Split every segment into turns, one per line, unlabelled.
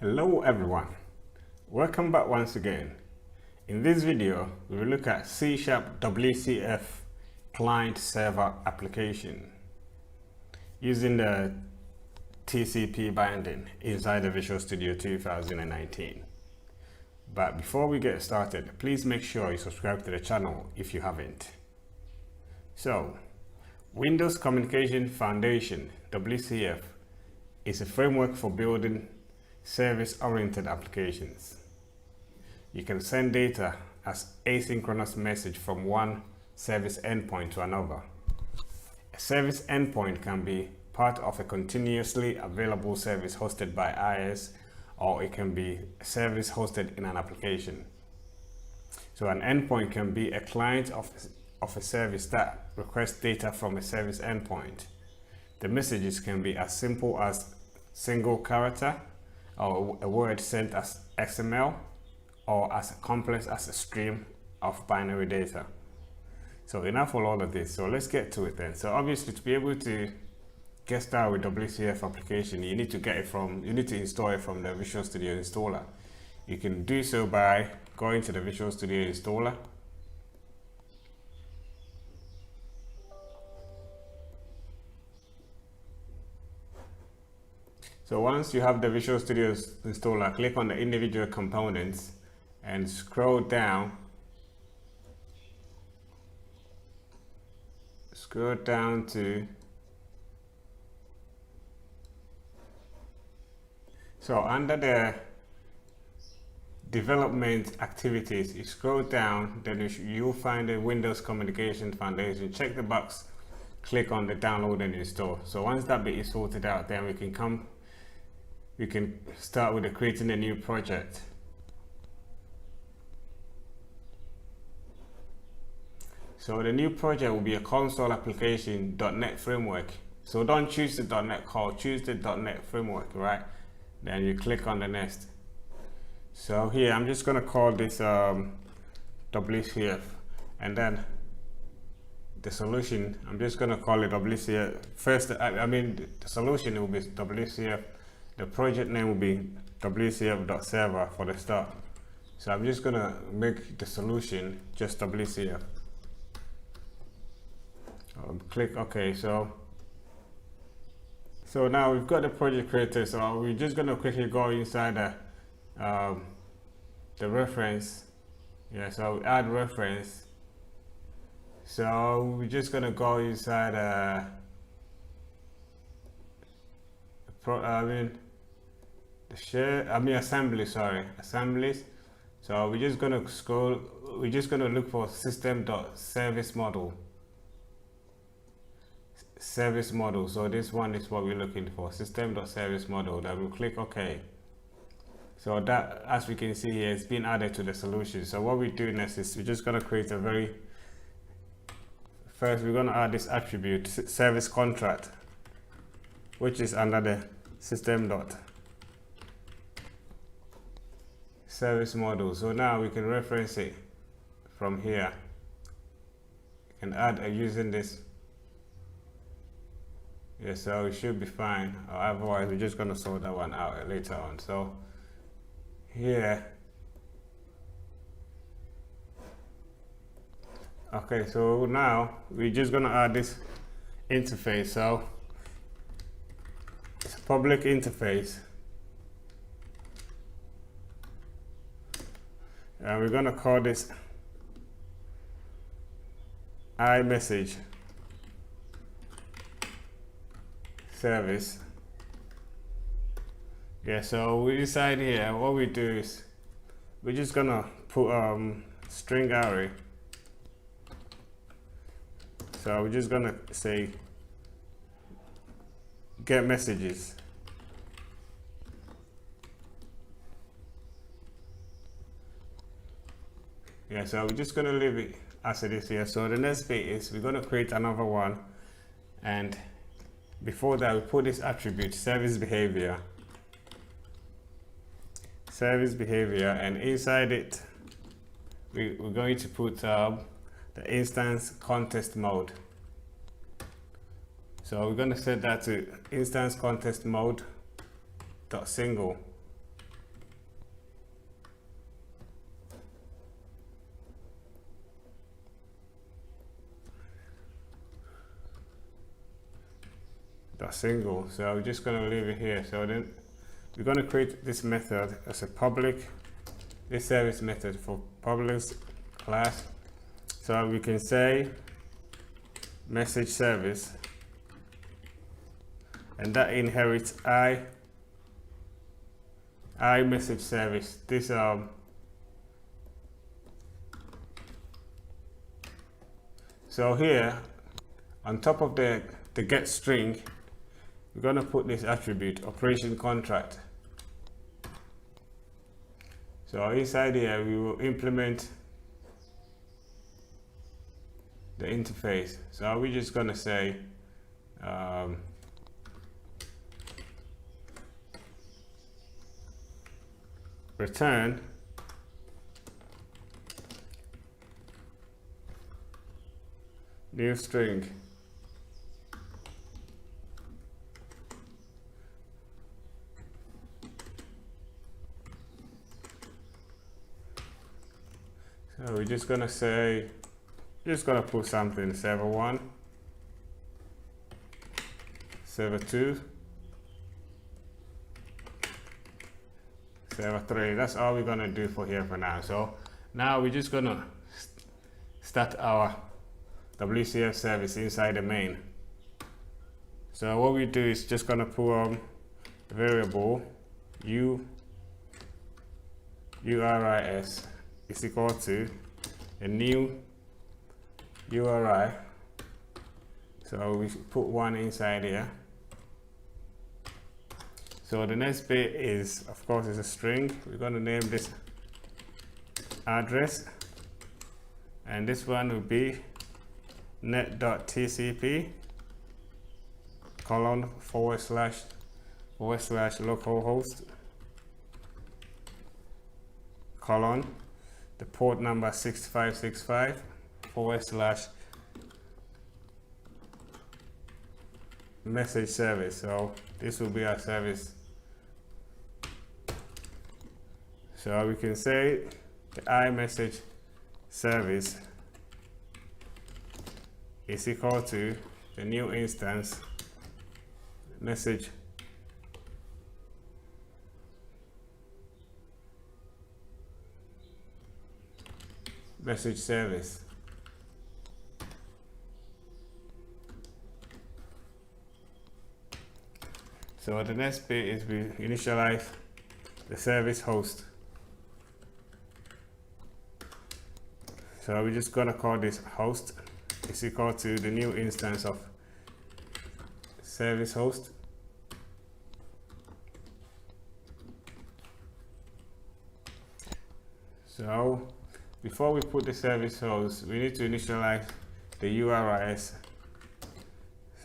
Hello everyone, welcome back once again. In this video, we will look at C# WCF Client Server application using the TCP binding inside the Visual Studio 2019. But before we get started, please make sure you subscribe to the channel if you haven't. So, Windows Communication Foundation (WCF) is a framework for building service-oriented applications. You can send data as asynchronous message from one service endpoint to another. A service endpoint can be part of a continuously available service hosted by IaaS, or it can be a service hosted in an application. So an endpoint can be a client of a service that requests data from a service endpoint. The messages can be as simple as single character or a word sent as XML, or as complex as a stream of binary data. So enough for all of this. So let's get to it then. So obviously, to be able to get started with WCF application, you need to install it from the Visual Studio installer. You can do so by going to the Visual Studio installer. So once you have the Visual Studio installer, click on the individual components and scroll down to under the development activities, you scroll down, then you'll find the Windows Communication Foundation. Check the box, click on the download and install. So once that bit is sorted out, then we can start with creating a new project. So the new project will be a console application .NET framework. So don't choose the .NET core, choose the .NET framework, right? Then you click on the next. So here I'm just going to call this WCF, and then the solution, I'm just going to call it WCF. First, the solution will be WCF. The project name will be WCF.server for the start. So I'm just going to make the solution just WCF. Click OK. So now we've got the project created. So we're just going to quickly go inside the reference. Yeah, so add reference. So we're just going to go inside assemblies. So we're just going to scroll, we're just going to look for system.service model. Service model. So this one is what we're looking for, system.service model. Then we'll click OK. So that, as we can see here, it's been added to the solution. So what we do next is we're just going to create first we're going to add this attribute, service contract, which is under the system.service model. So now we can reference it from here. You can add using this. Yeah, so it should be fine. Otherwise, we're just going to sort that one out later on. So here, okay, so now we're just going to add this interface. So it's a public interface, and we're going to call this iMessage service. Yeah, so we decide here what we do is we're just gonna put string array. So we're just gonna say get messages. Yeah, so we're just gonna leave it as it is here. So the next bit is we're gonna create another one, and before that we put this attribute service behavior, and inside it we're going to put the instance context mode. So we're going to set that to instance context mode dot single. single. So we're just going to leave it here. So then we're going to create this method as a public, this service method for public class. So we can say message service, and that inherits I message service. This so here on top of the get string, we're going to put this attribute operation contract. So inside here we will implement the interface. So we're just going to say return new string. So we're just gonna say, just gonna put something, server 1, server 2, server 3. That's all we're gonna do for here for now. So now we're just gonna start our WCF service inside the main. So what we do is just gonna put a variable URIS is equal to a new URI. So we put 1 inside here. So the next bit is, of course, is a string. We're going to name this address, and this one will be net.tcp : / localhost : the port number 6565 / message service. So this will be our service. So we can say the iMessage service is equal to the new instance message service. So the next bit is we initialize the service host. So we're just gonna call this host is equal to the new instance of service host. So before we put the service host, we need to initialize the URIs.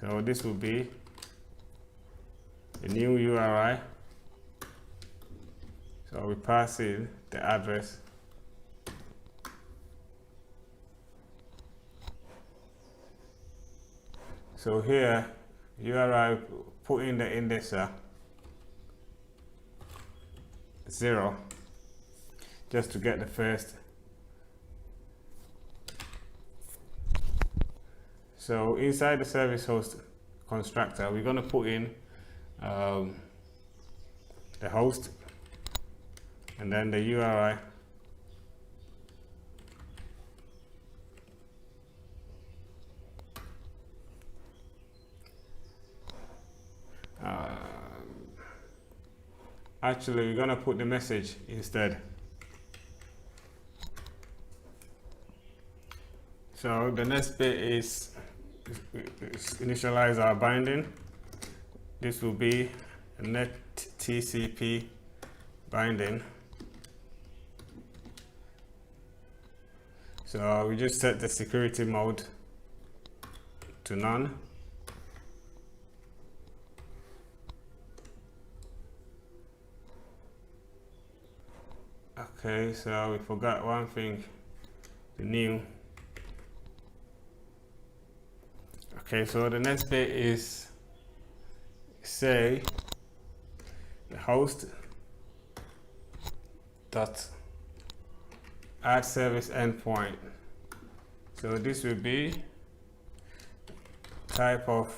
So this will be a new URI. So we pass in the address. So here, URI, put in the indexer 0, just to get the first. So inside the service host constructor, we're going to put in the host and then the URI. Actually, we're going to put the message instead. So the next bit is initialize our binding. This will be a net TCP binding. So we just set the security mode to none. Okay, so we forgot one thing, the new. Okay, so the next bit is say the host dot add service endpoint. So this will be type of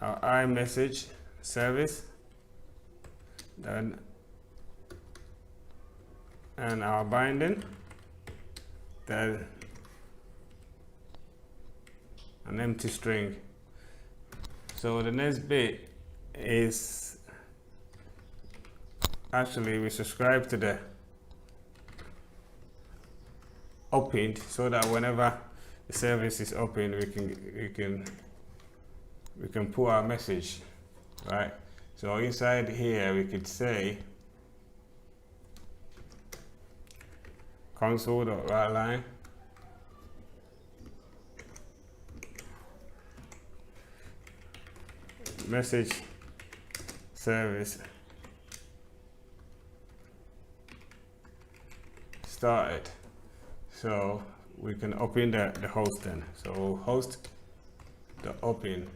our iMessage service, then and our binding, then an empty string. So the next bit is actually we subscribe to the opened, so that whenever the service is open, we can put our message, right? So inside here we could say console.writeLine message service started. So we can open the host then. So host the open.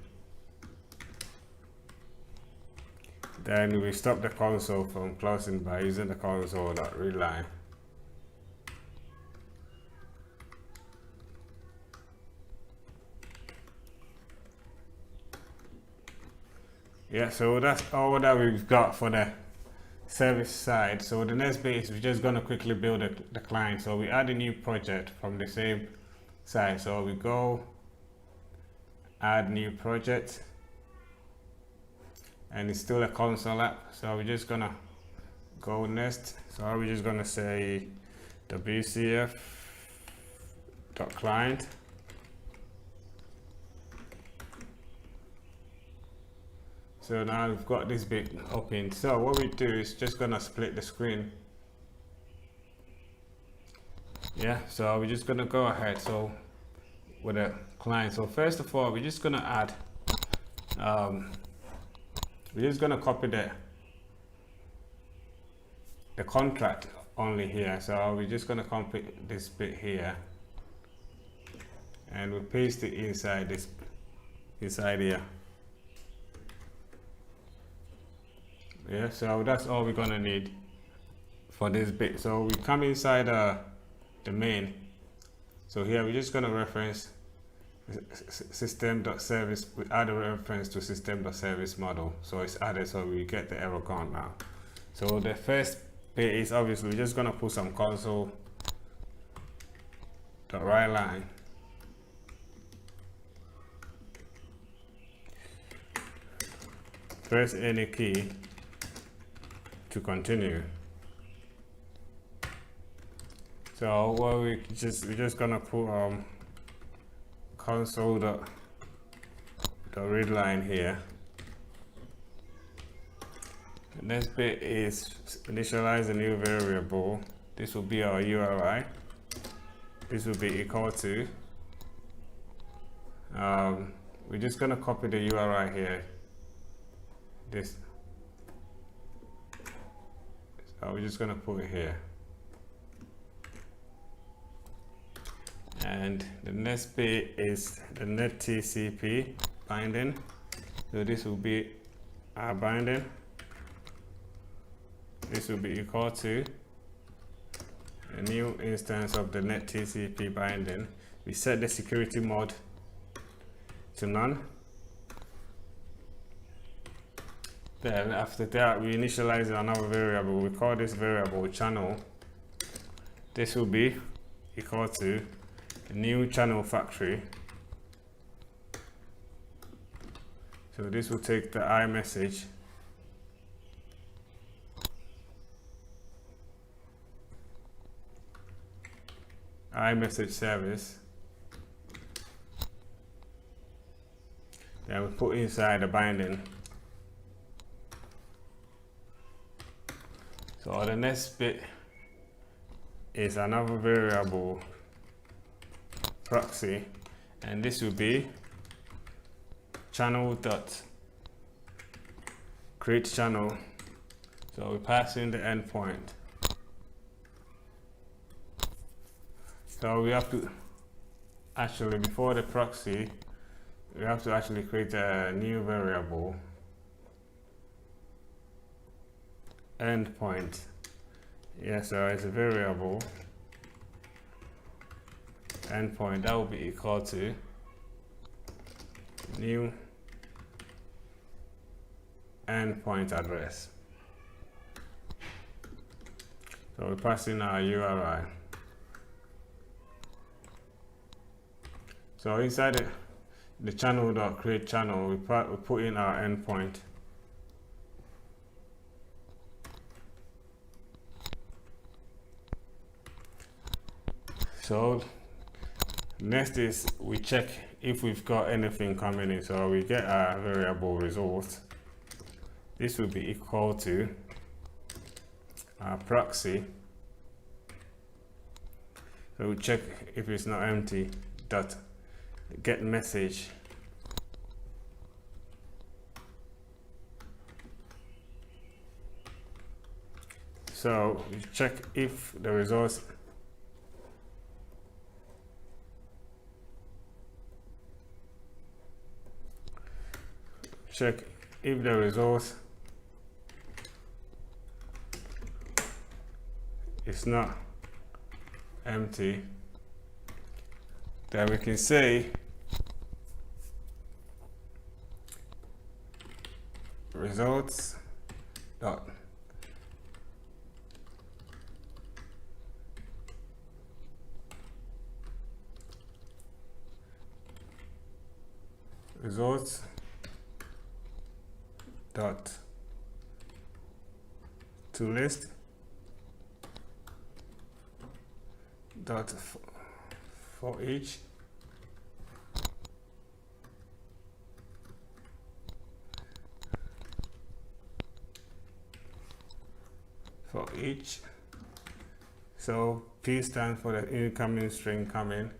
Then we stop the console from closing by using the console.readline. Yeah, so that's all that we've got for the service side. So the next bit is we're just going to quickly build the client. So we add a new project from the same side. So we go add new project, and it's still a console app. So we're just gonna go next. So we're just gonna say WCF Client. So now we've got this bit open. So what we do is just gonna split the screen. Yeah, so we're just gonna go ahead. So with the client. So first of all, we're just gonna add. We're just gonna copy the contract only here. So we're just gonna copy this bit here, and we paste it inside here. Yeah, so that's all we're gonna need for this bit. So we come inside the main. So here we're just gonna reference system.service. We add a reference to system.service model. So it's added, so we get the error count now. So the first bit is obviously we're just gonna put some console.writeLine. Press any key to continue. So what we're just gonna put console.readline here. The next bit is initialize a new variable. This will be our URI. This will be equal to. We're just gonna copy the URI here. This. So we're just gonna put it here. And the next bit is the net TCP binding. So this will be our binding. This will be equal to a new instance of the net TCP binding. We set the security mode to none. Then after that, we initialize another variable. We call this variable channel. This will be equal to a new channel factory. So this will take the iMessage service. Then we put inside the binding. So the next bit is another variable proxy, and this will be channel.create channel. So we pass in the endpoint. So we have to actually, before the proxy, we have to actually create a new variable, endpoint. Yeah, so it's a variable endpoint that will be equal to new endpoint address. So we pass in our URI. So inside the channel.create channel, we put in our endpoint. So next is we check if we've got anything coming in. So we get our variable result. This will be equal to our proxy. So we check if it's not empty, dot get message. So we check if the results is not empty, then we can say results dot results dot to list dot for each so P stands for the incoming string coming,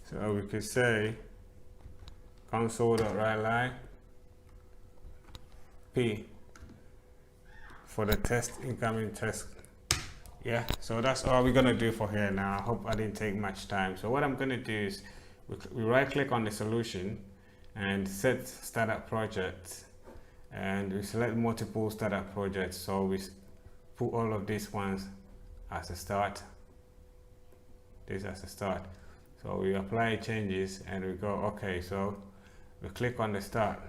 so we could say console.writeLine P for the test, incoming test. Yeah, so that's all we're gonna do for here now. I hope I didn't take much time. So what I'm gonna do is we right click on the solution and set startup project, and we select multiple startup projects. So we put all of these ones as a start, this as a start. So we apply changes and we go okay. So we click on the start.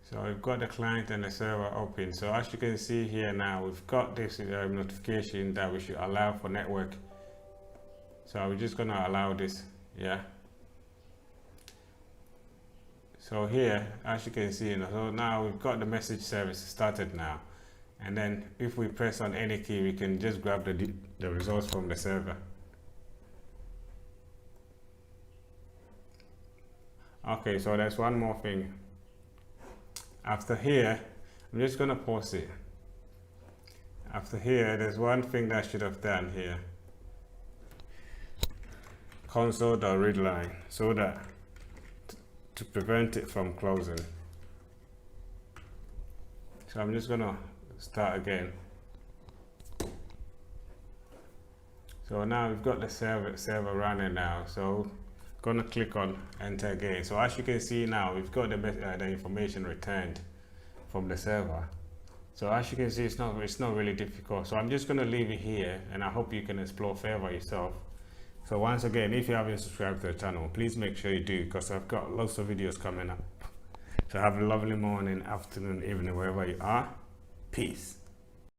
So we've got the client and the server open. So as you can see here now, we've got this notification that we should allow for network. So we're just gonna allow this, yeah. So here, as you can see, so now we've got the message service started now. And then if we press on any key, we can just grab the results from the server. Okay, so there's one more thing. After here, I'm just gonna pause it. After here, there's one thing that I should have done here. Console.readLine, so that to prevent it from closing. So I'm just gonna start again. So now we've got the server running now. So gonna click on enter again. So as you can see now, we've got the information returned from the server. So as you can see, it's not really difficult. So I'm just gonna leave it here, and I hope you can explore further yourself. So once again, if you haven't subscribed to the channel, please make sure you do, because I've got lots of videos coming up. So have a lovely morning, afternoon, evening, wherever you are. Peace.